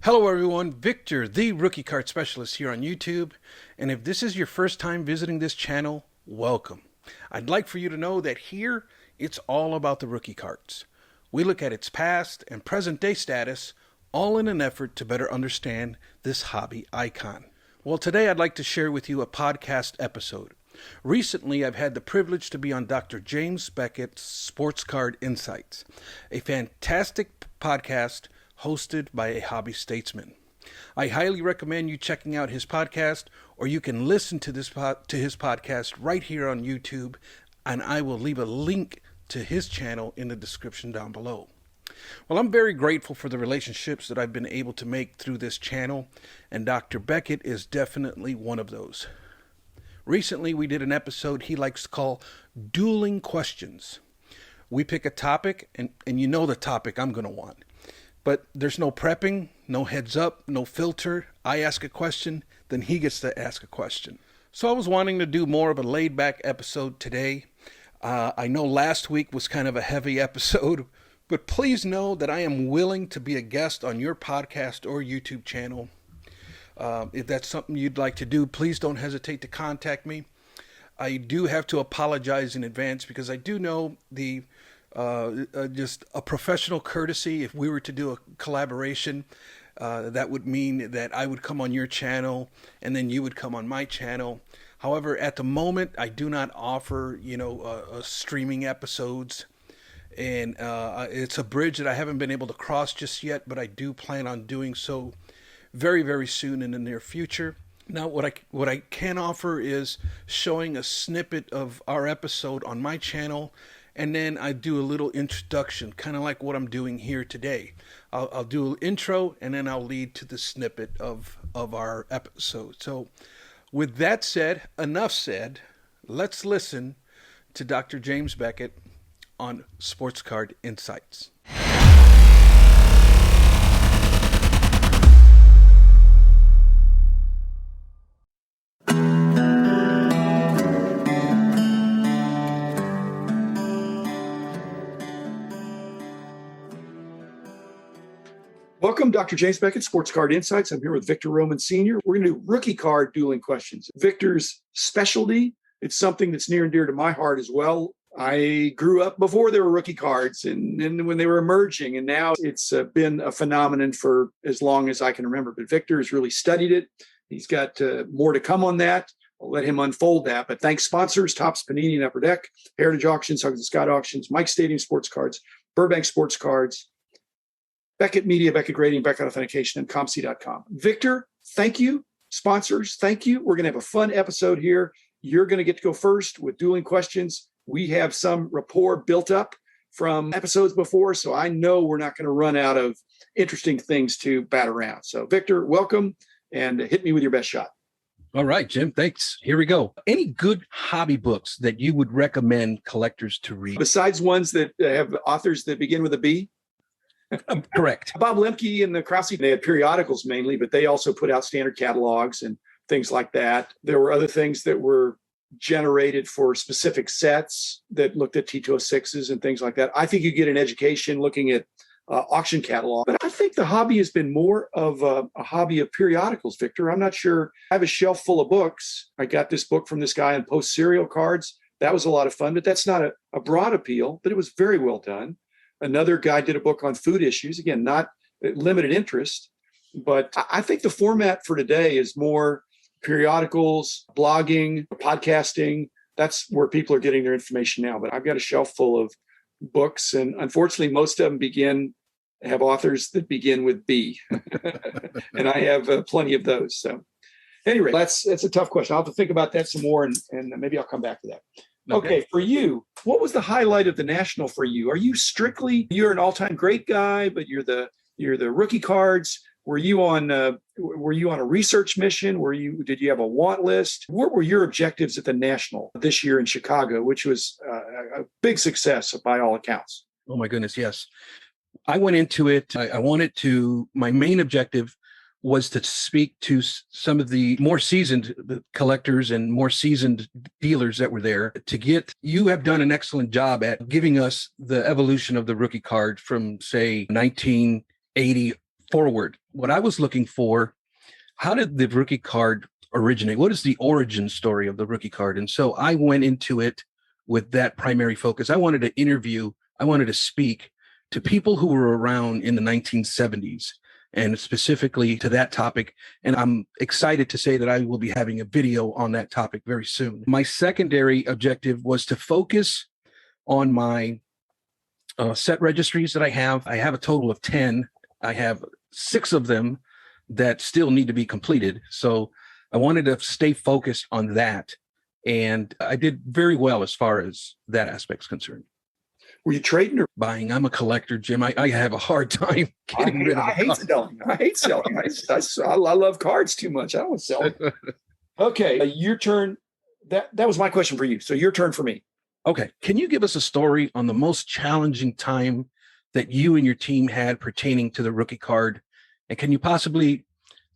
Hello everyone, Victor, the Rookie Card Specialist here on YouTube, and if this is your first time visiting this channel, welcome. I'd like for you to know that here, it's all about the rookie cards. We look at its past and present day status, all in an effort to better understand this hobby icon. Well, today I'd like to share with you a podcast episode. Recently, I've had the privilege to be on Dr. James Beckett's Sports Card Insights, a fantastic podcast hosted by a hobby statesman. I highly recommend you checking out his podcast, or you can listen to his podcast right here on YouTube, and I will leave a link to his channel in the description down below. Well, I'm very grateful for the relationships that I've been able to make through this channel, and Dr. Beckett is definitely one of those. Recently, we did an episode he likes to call Dueling Questions. We pick a topic, and you know the topic I'm going to want. But there's no prepping, no heads up, no filter. I ask a question, then he gets to ask a question. So I was wanting to do more of a laid-back episode today. I know last week was kind of a heavy episode, but please know that I am willing to be a guest on your podcast or YouTube channel. If that's something you'd like to do, please don't hesitate to contact me. I do have to apologize in advance because I do know just a professional courtesy. If we were to do a collaboration, that would mean that I would come on your channel and then you would come on my channel. However, at the moment, I do not offer, streaming episodes. And it's a bridge that I haven't been able to cross just yet, but I do plan on doing so very, very soon in the near future. Now, what I can offer is showing a snippet of our episode on my channel, and then I do a little introduction, kind of like what I'm doing here today. I'll do an intro, and then I'll lead to the snippet of our episode. So with that said, enough said, let's listen to Dr. James Beckett on Sports Card Insights. Welcome, Dr. James Beckett, Sports Card Insights. I'm here with Victor Roman Sr. We're going to do rookie card dueling questions. Victor's specialty, it's something that's near and dear to my heart as well. I grew up before there were rookie cards and when they were emerging, and now it's been a phenomenon for as long as I can remember. But Victor has really studied it. He's got more to come on that. I'll let him unfold that. But thanks sponsors, Topps, Panini, and Upper Deck, Heritage Auctions, Huggins and Scott Auctions, Mike Stadium Sports Cards, Burbank Sports Cards, Beckett Media, Beckett Grading, Beckett Authentication, and ComC.com. Victor, thank you. Sponsors, thank you. We're going to have a fun episode here. You're going to get to go first with Dueling Questions. We have some rapport built up from episodes before, so I know we're not going to run out of interesting things to bat around. So, Victor, welcome, and hit me with your best shot. All right, Jim, thanks. Here we go. Any good hobby books that you would recommend collectors to read? Besides ones that have authors that begin with a B? Correct. Bob Lemke and the Krause, they had periodicals mainly, but they also put out standard catalogs and things like that. There were other things that were generated for specific sets that looked at T206s and things like that. I think you get an education looking at auction catalog. But I think the hobby has been more of a hobby of periodicals, Victor. I'm not sure. I have a shelf full of books. I got this book from this guy on post-serial cards. That was a lot of fun, but that's not a broad appeal, but it was very well done. Another guy did a book on food issues. Again, not limited interest, but I think the format for today is more periodicals, blogging, podcasting. That's where people are getting their information now. But I've got a shelf full of books, and unfortunately, most of them have authors that begin with B, and I have plenty of those. So, anyway, that's a tough question. I'll have to think about that some more, and maybe I'll come back to that. Okay, for you, what was the highlight of the National for you? Are you you're an all-time great guy, but you're the rookie cards? Were you on a research mission? Did you have a want list? What were your objectives at the National this year in Chicago, which was a big success by all accounts? Oh my goodness, yes. I went into it. My main objective was to speak to some of the more seasoned collectors and more seasoned dealers that were there you have done an excellent job at giving us the evolution of the rookie card from, say, 1980 forward, what I was looking for, how did the rookie card originate? What is the origin story of the rookie card? And so I went into it with that primary focus. I wanted to speak to people who were around in the 1970s and specifically to that topic. And I'm excited to say that I will be having a video on that topic very soon. My secondary objective was to focus on my set registries that I have. I have a total of 10. I have 6 of them that still need to be completed. So I wanted to stay focused on that. And I did very well as far as that aspect's concerned. Were you trading or buying? I'm a collector, Jim. I have a hard time getting rid of I hate selling. I hate selling. I love cards too much. I don't want to sell them. Okay, your turn. That was my question for you. So your turn for me. Okay. Can you give us a story on the most challenging time that you and your team had pertaining to the rookie card? And can you possibly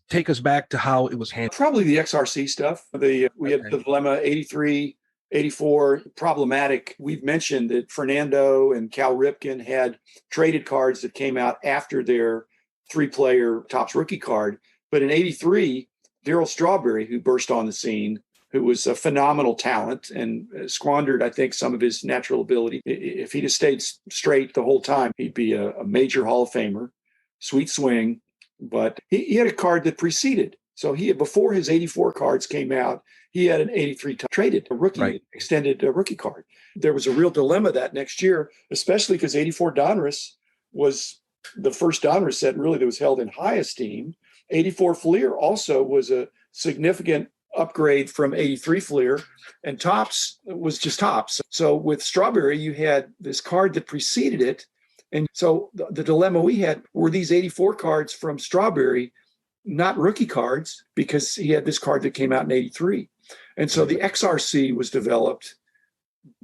take us back to how it was handled? Probably the XRC stuff. We had the dilemma 83, 84, problematic. We've mentioned that Fernando and Cal Ripken had traded cards that came out after their 3-player Topps rookie card. But in 83, Darryl Strawberry, who burst on the scene, who was a phenomenal talent and squandered, I think, some of his natural ability. If he'd have stayed straight the whole time, he'd be a major Hall of Famer, sweet swing. But he had a card that preceded. So before his 84 cards came out, he had an 83 traded a rookie, right, extended rookie card. There was a real dilemma that next year, especially because 84 Donruss was the first Donruss set really that was held in high esteem. 84 Fleer also was a significant upgrade from 83 Fleer, and Topps was just Topps. So with Strawberry, you had this card that preceded it. And so the dilemma we had were these 84 cards from Strawberry, not rookie cards, because he had this card that came out in 83. And so the XRC was developed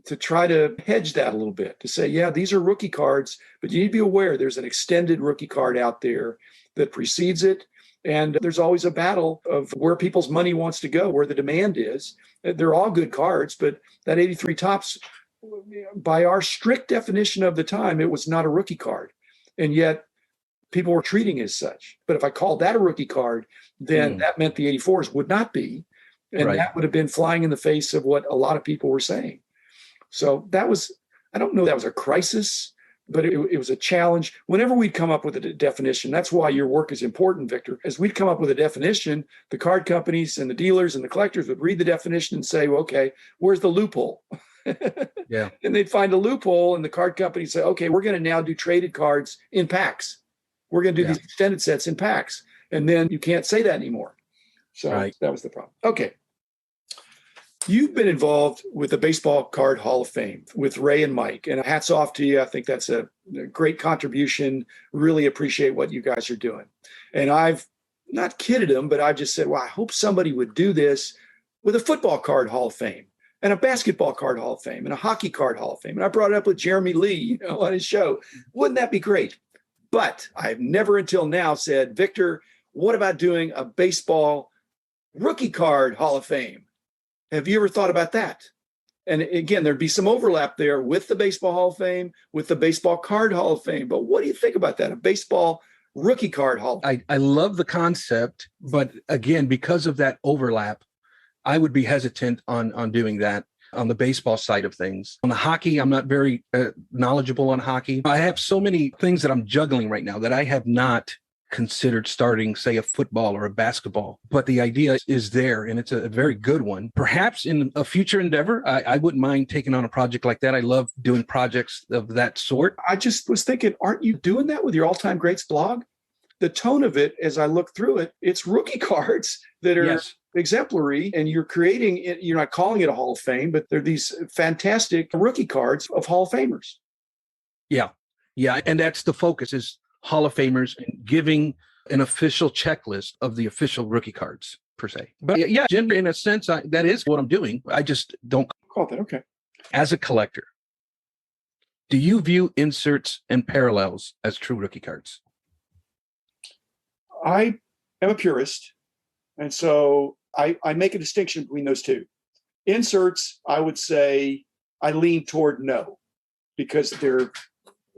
to try to hedge that a little bit, to say, yeah, these are rookie cards, but you need to be aware there's an extended rookie card out there that precedes it. And there's always a battle of where people's money wants to go, where the demand is. They're all good cards, but that 83 Topps, by our strict definition of the time, it was not a rookie card. And yet people were treating it as such. But if I called that a rookie card, then that meant the 84s would not be. And that would have been flying in the face of what a lot of people were saying. So that was, I don't know, that was a crisis, but it was a challenge. Whenever we'd come up with a definition, that's why your work is important, Victor. As we'd come up with a definition, the card companies and the dealers and the collectors would read the definition and say, well, okay, where's the loophole? Yeah. And they'd find a loophole, and the card companies say, okay, we're going to now do traded cards in packs. We're going to do these extended sets in packs. And then you can't say that anymore. So that was the problem. Okay. You've been involved with the Baseball Card Hall of Fame with Ray and Mike, and hats off to you. I think that's a great contribution. Really appreciate what you guys are doing. And I've not kidded them, but I've just said, well, I hope somebody would do this with a Football Card Hall of Fame and a Basketball Card Hall of Fame and a Hockey Card Hall of Fame. And I brought it up with Jeremy Lee, on his show. Wouldn't that be great? But I've never until now said, Victor, what about doing a Baseball Rookie Card Hall of Fame? Have you ever thought about that? And again, there'd be some overlap there with the Baseball Hall of Fame, with the Baseball Card Hall of Fame. But what do you think about that? A Baseball Rookie Card Hall of Fame? I love the concept, but again, because of that overlap, I would be hesitant on doing that on the baseball side of things. On the hockey, I'm not very knowledgeable on hockey. I have so many things that I'm juggling right now that I have not considered starting, say, a football or a basketball. But the idea is there, and it's a very good one. Perhaps in a future endeavor, I wouldn't mind taking on a project like that. I love doing projects of that sort. I just was thinking, aren't you doing that with your all-time greats blog? The tone of it, as I look through it, it's rookie cards that are exemplary, and you're creating it. You're not calling it a Hall of Fame, but they're these fantastic rookie cards of Hall of Famers. Yeah. And that's the focus, is Hall of Famers and giving an official checklist of the official rookie cards per se. But yeah, Jim, in a sense, that is what I'm doing. I just don't call that. Okay. As a collector, do you view inserts and parallels as true rookie cards? I am a purist. And so I make a distinction between those two. Inserts, I would say I lean toward no, because they're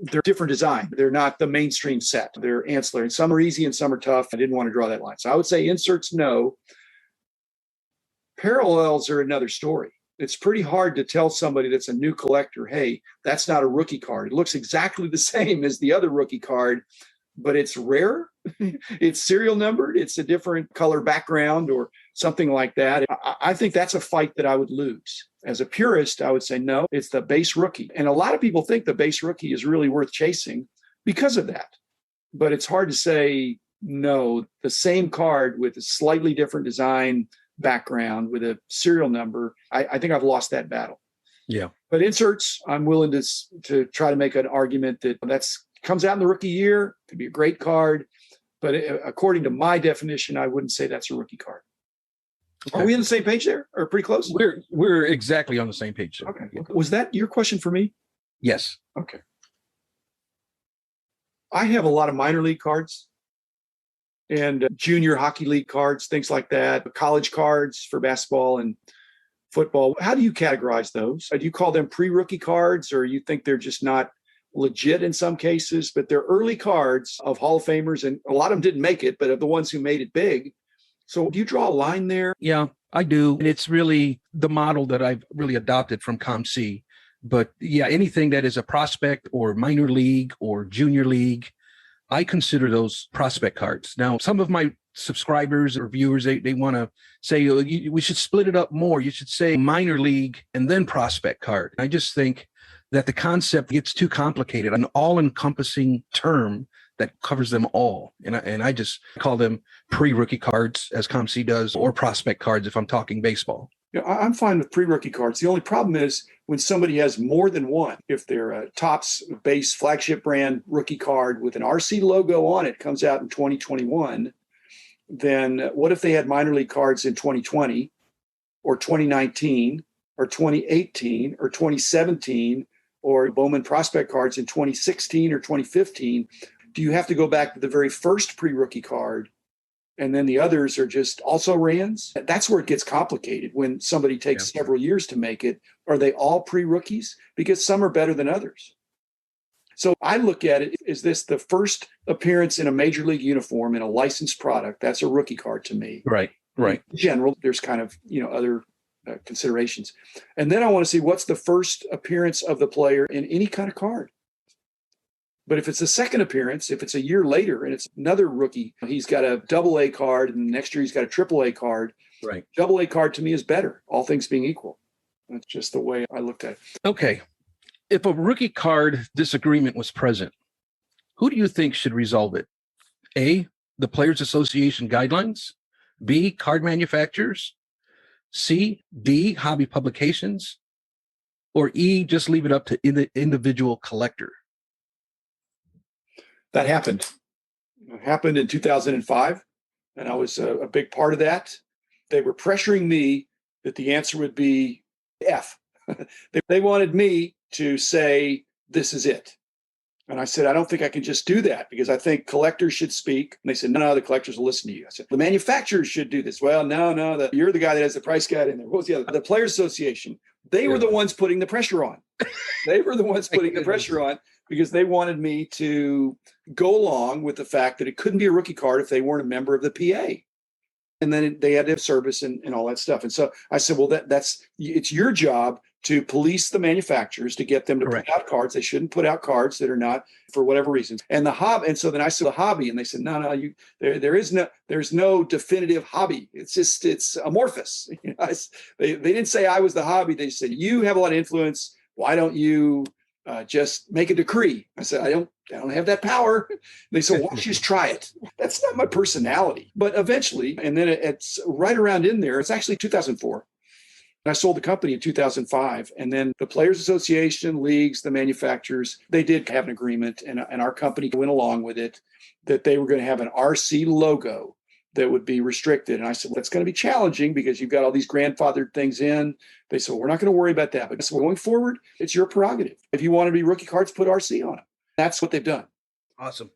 They're different design. They're not the mainstream set. They're ancillary. And some are easy and some are tough. I didn't want to draw that line. So I would say inserts, no. Parallels are another story. It's pretty hard to tell somebody that's a new collector, hey, that's not a rookie card. It looks exactly the same as the other rookie card, but it's rare. It's serial numbered. It's a different color background or something like that. I think that's a fight that I would lose. As a purist, I would say, no, it's the base rookie. And a lot of people think the base rookie is really worth chasing because of that. But it's hard to say, no, the same card with a slightly different design background with a serial number, I think I've lost that battle. Yeah. But inserts, I'm willing to try to make an argument that comes out in the rookie year, could be a great card. But according to my definition, I wouldn't say that's a rookie card. Okay. Are we on the same page there, or pretty close? We're exactly on the same page there. Okay. Was that your question for me? Yes. Okay. I have a lot of minor league cards and junior hockey league cards, things like that, college cards for basketball and football. How do you categorize those? Do you call them pre-rookie cards, or you think they're just not legit in some cases, but they're early cards of Hall of Famers, and a lot of them didn't make it, but of the ones who made it big. So do you draw a line there? Yeah, I do. And it's really the model that I've really adopted from ComC. But yeah, anything that is a prospect or minor league or junior league, I consider those prospect cards. Now, some of my subscribers or viewers, they want to say, we should split it up more. You should say minor league and then prospect card. I just think that the concept gets too complicated, an all-encompassing term that covers them all. And I just call them pre-rookie cards, as ComC does, or prospect cards if I'm talking baseball. Yeah, I'm fine with pre-rookie cards. The only problem is when somebody has more than one. If they're a Topps base flagship brand rookie card with an RC logo on it, comes out in 2021, then what if they had minor league cards in 2020 or 2019 or 2018 or 2017 or Bowman prospect cards in 2016 or 2015? Do you have to go back to the very first pre-rookie card and then the others are just also Rands? That's where it gets complicated when somebody takes several years to make it. Are they all pre-rookies? Because some are better than others. So I look at it, is this the first appearance in a major league uniform in a licensed product? That's a rookie card to me. Right. In general, there's kind of, other considerations. And then I want to see what's the first appearance of the player in any kind of card. But if it's a second appearance, if it's a year later and it's another rookie, he's got a AA card and next year he's got a AAA card. Right. AA card to me is better, all things being equal. That's just the way I looked at it. Okay. If a rookie card disagreement was present, who do you think should resolve it? A, the Players Association guidelines. B, card manufacturers. C, D, hobby publications. Or E, just leave it up to the individual collector. That happened. It happened in 2005, and I was a big part of that. They were pressuring me that the answer would be F. They wanted me to say, this is it. And I said, I don't think I can just do that because I think collectors should speak. And they said, no, the collectors will listen to you. I said, the manufacturers should do this. Well, no, you're the guy that has the price guide in there. What was the other? The Players Association. They were the ones putting the pressure on. They were the ones putting the pressure on because they wanted me to go along with the fact that it couldn't be a rookie card if they weren't a member of the PA. And then they had to have service and all that stuff. And so I said, well, it's your job to police the manufacturers to get them to put out cards. They shouldn't put out cards that are not for whatever reasons. And the hobby. And so then I said the hobby, and they said, no, there's no definitive hobby. It's amorphous. They didn't say I was the hobby. They said, you have a lot of influence. Why don't you just make a decree? I said, I don't have that power. They said, why don't you just try it? That's not my personality. But eventually, and then it's right around in there. It's actually 2004. And I sold the company in 2005. And then the Players Association, leagues, the manufacturers, they did have an agreement. And our company went along with it that they were going to have an RC logo that would be restricted. And I said, well, that's going to be challenging because you've got all these grandfathered things in. They said, well, we're not going to worry about that. But going forward, it's your prerogative. If you want to be rookie cards, put RC on them. That's what they've done. Awesome.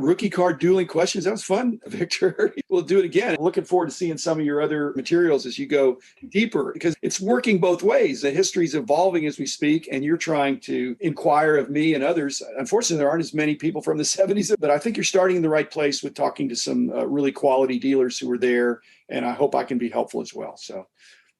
Rookie card dueling questions. That was fun, Victor. We'll do it again. Looking forward to seeing some of your other materials as you go deeper, because it's working both ways. The history is evolving as we speak, and you're trying to inquire of me and others. Unfortunately, there aren't as many people from the 70s, but I think you're starting in the right place with talking to some really quality dealers who were there, and I hope I can be helpful as well. So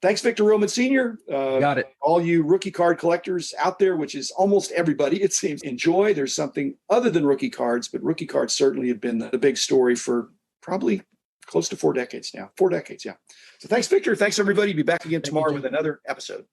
thanks, Victor Roman Sr. Got it. All you rookie card collectors out there, which is almost everybody, it seems, enjoy. There's something other than rookie cards, but rookie cards certainly have been the big story for probably close to 4 decades now. 4 decades, yeah. So thanks, Victor. Thanks, everybody. Be back again tomorrow with another episode.